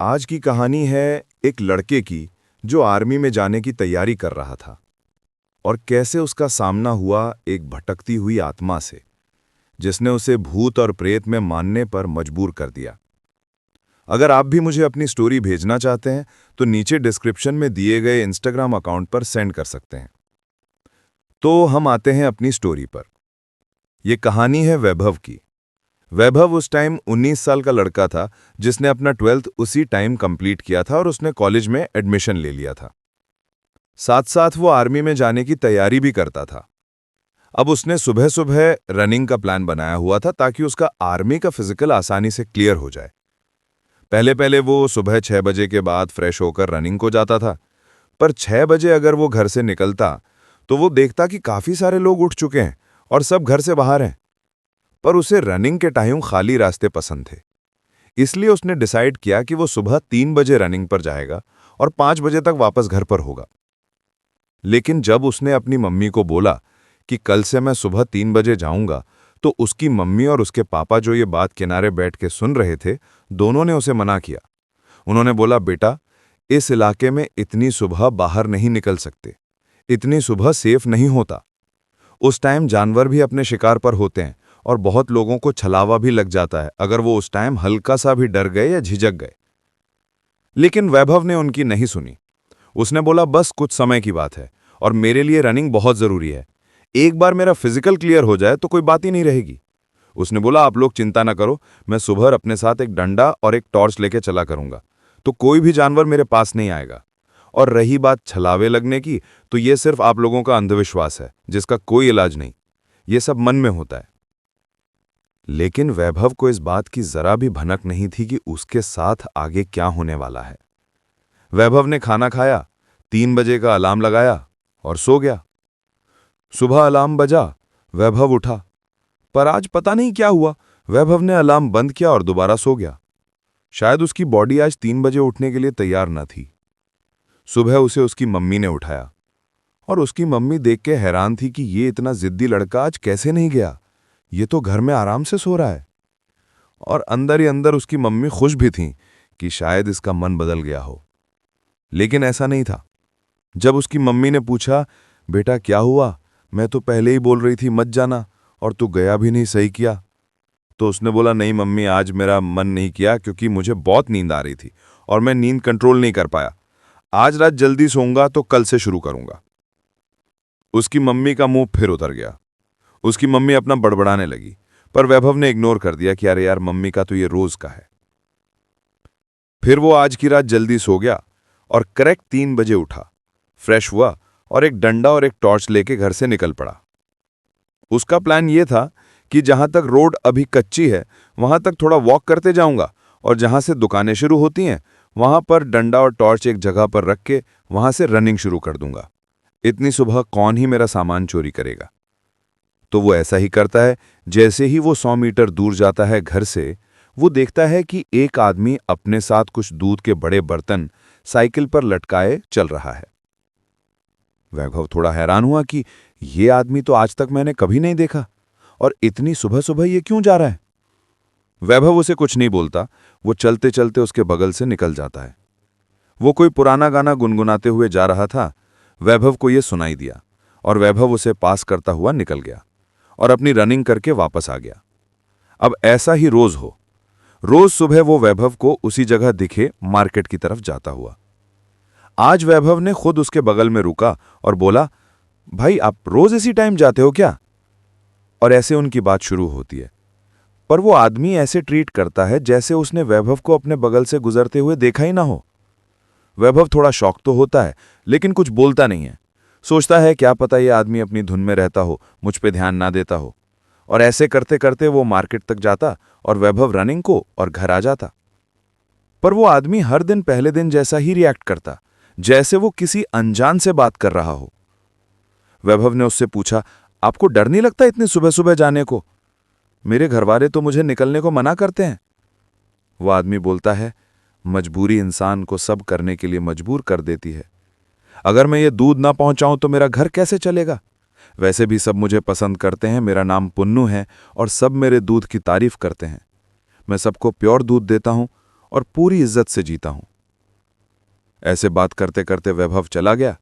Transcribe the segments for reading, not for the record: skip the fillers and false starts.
आज की कहानी है एक लड़के की जो आर्मी में जाने की तैयारी कर रहा था और कैसे उसका सामना हुआ एक भटकती हुई आत्मा से जिसने उसे भूत और प्रेत में मानने पर मजबूर कर दिया। अगर आप भी मुझे अपनी स्टोरी भेजना चाहते हैं तो नीचे डिस्क्रिप्शन में दिए गए इंस्टाग्राम अकाउंट पर सेंड कर सकते हैं। तो हम आते हैं अपनी स्टोरी पर। यह कहानी है वैभव की। वैभव उस टाइम 19 साल का लड़का था जिसने अपना 12th उसी टाइम कंप्लीट किया था और उसने कॉलेज में एडमिशन ले लिया था। साथ साथ वो आर्मी में जाने की तैयारी भी करता था। अब उसने सुबह सुबह रनिंग का प्लान बनाया हुआ था ताकि उसका आर्मी का फिजिकल आसानी से क्लियर हो जाए। पहले पहले वो सुबह 6 बजे के बाद फ्रेश होकर रनिंग को जाता था, पर 6 बजे अगर वो घर से निकलता तो वो देखता कि काफी सारे लोग उठ चुके हैं और सब घर से बाहर हैं। पर उसे रनिंग के टाइम खाली रास्ते पसंद थे, इसलिए उसने डिसाइड किया कि वो सुबह 3 बजे रनिंग पर जाएगा और 5 बजे तक वापस घर पर होगा। लेकिन जब उसने अपनी मम्मी को बोला कि कल से मैं सुबह 3 बजे जाऊंगा, तो उसकी मम्मी और उसके पापा जो ये बात किनारे बैठ के सुन रहे थे, दोनों ने उसे मना किया। उन्होंने बोला, बेटा, इस इलाके में इतनी सुबह बाहर नहीं निकल सकते, इतनी सुबह सेफ नहीं होता। उस टाइम जानवर भी अपने शिकार पर होते हैं और बहुत लोगों को छलावा भी लग जाता है अगर वो उस टाइम हल्का सा भी डर गए या झिझक गए। लेकिन वैभव ने उनकी नहीं सुनी। उसने बोला, बस कुछ समय की बात है और मेरे लिए रनिंग बहुत जरूरी है। एक बार मेरा फिजिकल क्लियर हो जाए तो कोई बात ही नहीं रहेगी। उसने बोला, आप लोग चिंता ना करो, मैं सुबह अपने साथ एक डंडा और एक टॉर्च लेके चला करूंगा, तो कोई भी जानवर मेरे पास नहीं आएगा। और रही बात छलावे लगने की, तो ये सिर्फ आप लोगों का अंधविश्वास है जिसका कोई इलाज नहीं, ये सब मन में होता है। लेकिन वैभव को इस बात की जरा भी भनक नहीं थी कि उसके साथ आगे क्या होने वाला है। वैभव ने खाना खाया, 3 बजे का अलार्म लगाया और सो गया। सुबह अलार्म बजा, वैभव उठा, पर आज पता नहीं क्या हुआ, वैभव ने अलार्म बंद किया और दोबारा सो गया। शायद उसकी बॉडी आज 3 बजे उठने के लिए तैयार न थी। सुबह उसे उसकी मम्मी ने उठाया और उसकी मम्मी देख के हैरान थी कि ये इतना जिद्दी लड़का आज कैसे नहीं गया, ये तो घर में आराम से सो रहा है। और अंदर ही अंदर उसकी मम्मी खुश भी थी कि शायद इसका मन बदल गया हो। लेकिन ऐसा नहीं था। जब उसकी मम्मी ने पूछा, बेटा क्या हुआ, मैं तो पहले ही बोल रही थी मत जाना और तू गया भी नहीं, सही किया। तो उसने बोला, नहीं मम्मी, आज मेरा मन नहीं किया क्योंकि मुझे बहुत नींद आ रही थी और मैं नींद कंट्रोल नहीं कर पाया। आज रात जल्दी सोऊंगा तो कल से शुरू करूंगा। उसकी मम्मी का मुंह फिर उतर गया। उसकी मम्मी अपना बड़बड़ाने लगी, पर वैभव ने इग्नोर कर दिया कि अरे यार, मम्मी का तो ये रोज का है। फिर वो आज की रात जल्दी सो गया और करेक्ट 3 बजे उठा, फ्रेश हुआ और एक डंडा और एक टॉर्च लेके घर से निकल पड़ा। उसका प्लान ये था कि जहां तक रोड अभी कच्ची है वहां तक थोड़ा वॉक करते जाऊंगा और जहां से दुकानें शुरू होती हैं वहां पर डंडा और टॉर्च एक जगह पर रख के वहां से रनिंग शुरू कर दूंगा। इतनी सुबह कौन ही मेरा सामान चोरी करेगा। तो वो ऐसा ही करता है। जैसे ही वो 100 मीटर दूर जाता है घर से, वो देखता है कि एक आदमी अपने साथ कुछ दूध के बड़े बर्तन साइकिल पर लटकाए चल रहा है। वैभव थोड़ा हैरान हुआ कि ये आदमी तो आज तक मैंने कभी नहीं देखा और इतनी सुबह सुबह ये क्यों जा रहा है। वैभव उसे कुछ नहीं बोलता, वो चलते चलते उसके बगल से निकल जाता है। वो कोई पुराना गाना गुनगुनाते हुए जा रहा था। वैभव को ये सुनाई दिया और वैभव उसे पास करता हुआ निकल गया और अपनी रनिंग करके वापस आ गया। अब ऐसा ही रोज हो। रोज सुबह वो वैभव को उसी जगह दिखे मार्केट की तरफ जाता हुआ। आज वैभव ने खुद उसके बगल में रुका और बोला, भाई आप रोज इसी टाइम जाते हो क्या? और ऐसे उनकी बात शुरू होती है। पर वो आदमी ऐसे ट्रीट करता है जैसे उसने वैभव को अपने बगल से गुजरते हुए देखा ही ना हो। वैभव थोड़ा शॉक तो होता है लेकिन कुछ बोलता नहीं है। सोचता है क्या पता ये आदमी अपनी धुन में रहता हो, मुझ पे ध्यान ना देता हो। और ऐसे करते करते वो मार्केट तक जाता और वैभव रनिंग को और घर आ जाता। पर वो आदमी हर दिन पहले दिन जैसा ही रिएक्ट करता, जैसे वो किसी अनजान से बात कर रहा हो। वैभव ने उससे पूछा, आपको डर नहीं लगता इतनी सुबह सुबह जाने को? मेरे घरवाले तो मुझे निकलने को मना करते हैं। वो आदमी बोलता है, मजबूरी इंसान को सब करने के लिए मजबूर कर देती है। अगर मैं ये दूध ना पहुंचाऊं तो मेरा घर कैसे चलेगा? वैसे भी सब मुझे पसंद करते हैं, मेरा नाम पुन्नू है और सब मेरे दूध की तारीफ करते हैं। मैं सबको प्योर दूध देता हूं और पूरी इज्जत से जीता हूं। ऐसे बात करते करते वैभव चला गया।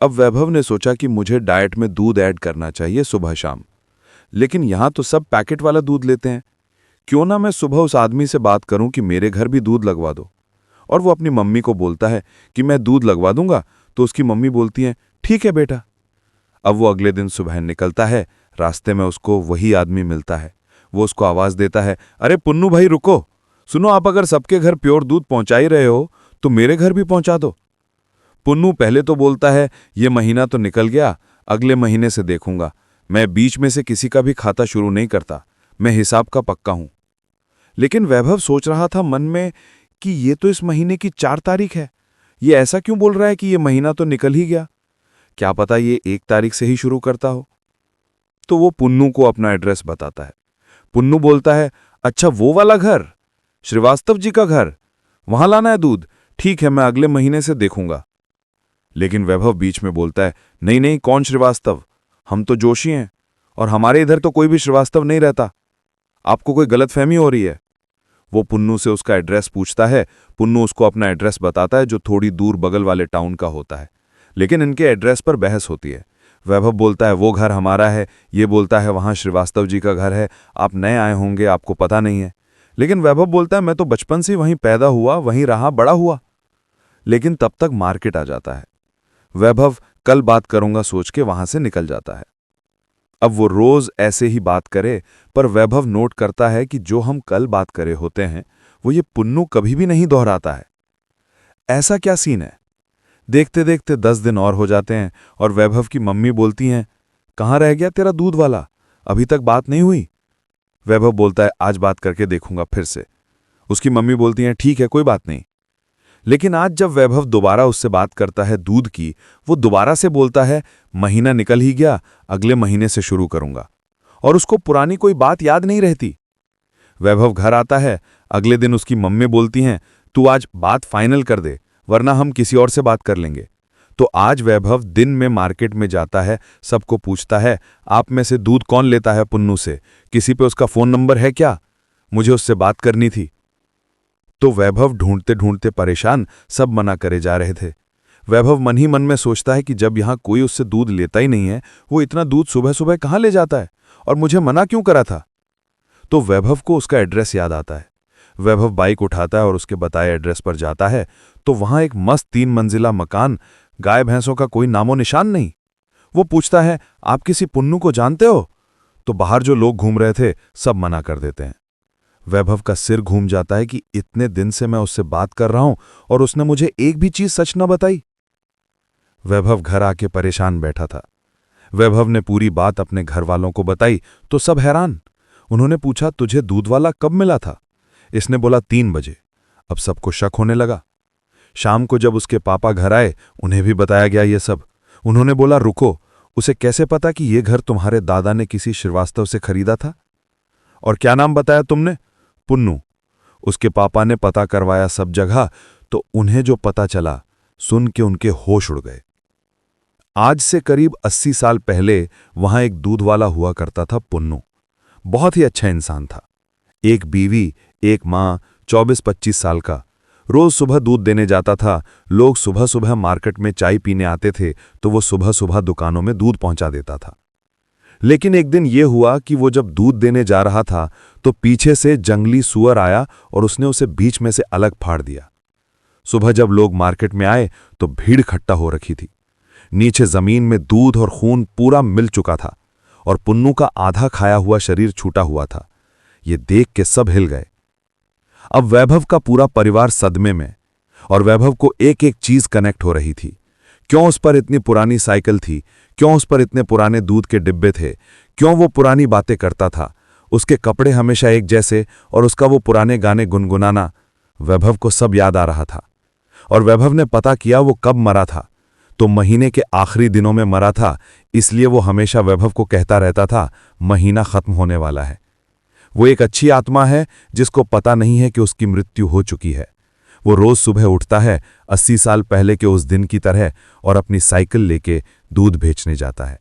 अब वैभव ने सोचा कि मुझे डाइट में दूध ऐड करना चाहिए सुबह शाम, लेकिन यहां तो सब पैकेट वाला दूध लेते हैं। क्यों ना मैं सुबह उस आदमी से बात करूं कि मेरे घर भी दूध लगवा दो। और वो अपनी मम्मी को बोलता है कि मैं दूध लगवा दूंगा, तो उसकी मम्मी बोलती है ठीक है बेटा। अब वो अगले दिन सुबह निकलता है, रास्ते में उसको वही आदमी मिलता है। वो उसको आवाज देता है, अरे पुन्नू भाई रुको, सुनो, आप अगर सबके घर प्योर दूध पहुंचा ही रहे हो तो मेरे घर भी पहुंचा दो। पुन्नू पहले तो बोलता है ये महीना तो निकल गया, अगले महीने से देखूंगा। मैं बीच में से किसी का भी खाता शुरू नहीं करता, मैं हिसाब का पक्का हूं। लेकिन वैभव सोच रहा था मन में कि ये तो इस महीने की 4 तारीख है, ये ऐसा क्यों बोल रहा है कि ये महीना तो निकल ही गया, क्या पता ये 1 तारीख से ही शुरू करता हो। तो वो पुन्नू को अपना एड्रेस बताता है। पुन्नू बोलता है, अच्छा वो वाला घर, श्रीवास्तव जी का घर, वहां लाना है दूध, ठीक है मैं अगले महीने से देखूंगा। लेकिन वैभव बीच में बोलता है, नहीं नहीं, कौन श्रीवास्तव, हम तो जोशी हैं और हमारे इधर तो कोई भी श्रीवास्तव नहीं रहता, आपको कोई गलतफहमी हो रही है। वो पुन्नू से उसका एड्रेस पूछता है। पुन्नू उसको अपना एड्रेस बताता है जो थोड़ी दूर बगल वाले टाउन का होता है, लेकिन इनके एड्रेस पर बहस होती है। वैभव बोलता है वो घर हमारा है, ये बोलता है वहां श्रीवास्तव जी का घर है, आप नए आए होंगे, आपको पता नहीं है। लेकिन वैभव बोलता है मैं तो बचपन से वहीं पैदा हुआ, वहीं रहा, बड़ा हुआ। लेकिन तब तक मार्केट आ जाता है। वैभव कल बात करूंगा सोच के वहां से निकल जाता है। अब वो रोज ऐसे ही बात करे, पर वैभव नोट करता है कि जो हम कल बात करे होते हैं वो ये पुन्नू कभी भी नहीं दोहराता है। ऐसा क्या सीन है। देखते देखते 10 दिन और हो जाते हैं और वैभव की मम्मी बोलती हैं, कहाँ रह गया तेरा दूध वाला, अभी तक बात नहीं हुई। वैभव बोलता है आज बात करके देखूंगा फिर से। उसकी मम्मी बोलती हैं ठीक है कोई बात नहीं। लेकिन आज जब वैभव दोबारा उससे बात करता है दूध की, वो दोबारा से बोलता है महीना निकल ही गया, अगले महीने से शुरू करूंगा, और उसको पुरानी कोई बात याद नहीं रहती। वैभव घर आता है। अगले दिन उसकी मम्मी बोलती हैं तू आज बात फाइनल कर दे, वरना हम किसी और से बात कर लेंगे। तो आज वैभव दिन में मार्केट में जाता है, सबको पूछता है आप में से दूध कौन लेता है पुन्नू से, किसी पे उसका फोन नंबर है क्या, मुझे उससे बात करनी थी। तो वैभव ढूंढते ढूंढते परेशान, सब मना करे जा रहे थे। वैभव मन ही मन में सोचता है कि जब यहां कोई उससे दूध लेता ही नहीं है, वो इतना दूध सुबह सुबह कहां ले जाता है और मुझे मना क्यों करा था। तो वैभव को उसका एड्रेस याद आता है। वैभव बाइक उठाता है और उसके बताए एड्रेस पर जाता है, तो वहां एक मस्त 3 मंजिला मकान, गाय भैंसों का कोई नामो निशान नहीं। वो पूछता है आप किसी पुन्नू को जानते हो। तो बाहर जो लोग घूम रहे थे सब मना कर देते हैं। वैभव का सिर घूम जाता है कि इतने दिन से मैं उससे बात कर रहा हूं और उसने मुझे एक भी चीज सच न बताई। वैभव घर आके परेशान बैठा था। वैभव ने पूरी बात अपने घर वालों को बताई तो सब हैरान। उन्होंने पूछा तुझे दूध वाला कब मिला था। इसने बोला 3 बजे। अब सबको शक होने लगा। शाम को जब उसके पापा घर आए, उन्हें भी बताया गया ये सब। उन्होंने बोला रुको, उसे कैसे पता कि ये घर तुम्हारे दादा ने किसी श्रीवास्तव से खरीदा था। और क्या नाम बताया तुमने। पुन्नू। उसके पापा ने पता करवाया सब जगह, तो उन्हें जो पता चला सुन के उनके होश उड़ गए। आज से करीब 80 साल पहले वहां एक दूध वाला हुआ करता था पुन्नू। बहुत ही अच्छा इंसान था। एक बीवी, एक मां, 24-25 साल का। रोज सुबह दूध देने जाता था। लोग सुबह सुबह मार्केट में चाय पीने आते थे तो वो सुबह सुबह दुकानों में दूध पहुंचा देता था। लेकिन एक दिन ये हुआ कि वो जब दूध देने जा रहा था तो पीछे से जंगली सुअर आया और उसने उसे बीच में से अलग फाड़ दिया। सुबह जब लोग मार्केट में आए तो भीड़ इकट्ठा हो रखी थी। नीचे जमीन में दूध और खून पूरा मिल चुका था और पुन्नू का आधा खाया हुआ शरीर छूटा हुआ था। ये देख के सब हिल गए। अब वैभव का पूरा परिवार सदमे में, और वैभव को एक एक चीज कनेक्ट हो रही थी। क्यों उस पर इतनी पुरानी साइकिल थी, क्यों उस पर इतने पुराने दूध के डिब्बे थे, क्यों वो पुरानी बातें करता था, उसके कपड़े हमेशा एक जैसे और उसका वो पुराने गाने गुनगुनाना। वैभव को सब याद आ रहा था। और वैभव ने पता किया वो कब मरा था, तो महीने के आखिरी दिनों में मरा था। इसलिए वो हमेशा वैभव को कहता रहता था महीना खत्म होने वाला है। वो एक अच्छी आत्मा है जिसको पता नहीं है कि उसकी मृत्यु हो चुकी है। वो रोज सुबह उठता है 80 साल पहले के उस दिन की तरह और अपनी साइकिल लेके दूध बेचने जाता है।